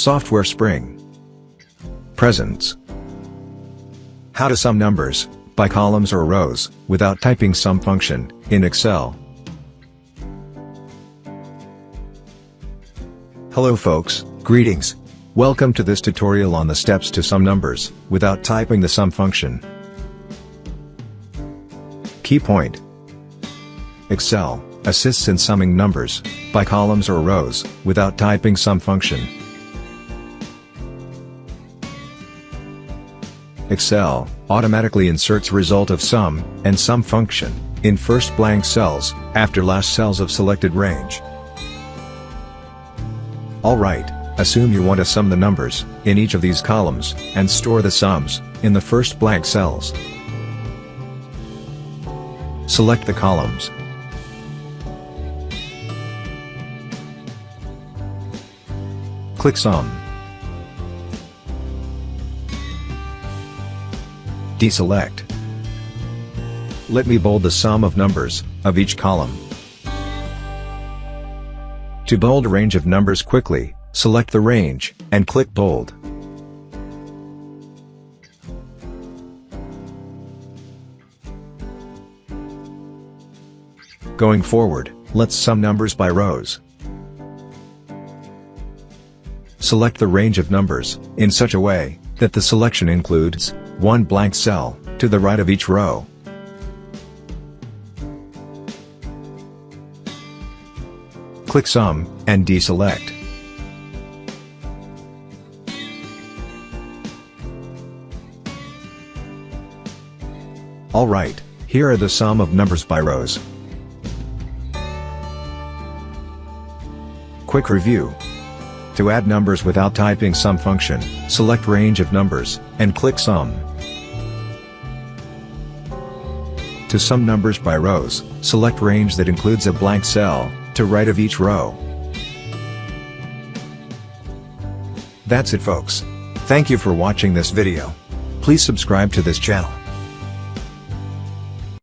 Software Spring. Presents. How to sum numbers, by columns or rows, without typing sum function, in Excel. Hello folks, greetings. Welcome to this tutorial on the steps to sum numbers, without typing the sum function. Key point. Excel assists in summing numbers, by columns or rows, without typing sum function. Excel automatically inserts result of sum and sum function in first blank cells, after last cells of selected range. Alright, assume you want to sum the numbers in each of these columns, and store the sums in the first blank cells. Select the columns. Click Sum. Deselect. Let me bold the sum of numbers of each column. To bold a range of numbers quickly, select the range and click Bold. Going forward, let's sum numbers by rows. Select the range of numbers in such a way that the selection includes one blank cell to the right of each row. Click Sum and deselect. Alright, here are the sum of numbers by rows. Quick review. To add numbers without typing sum function, select range of numbers, and click Sum. To sum numbers by rows, select range that includes a blank cell to right of each row. That's it folks. Thank you for watching this video. Please subscribe to this channel.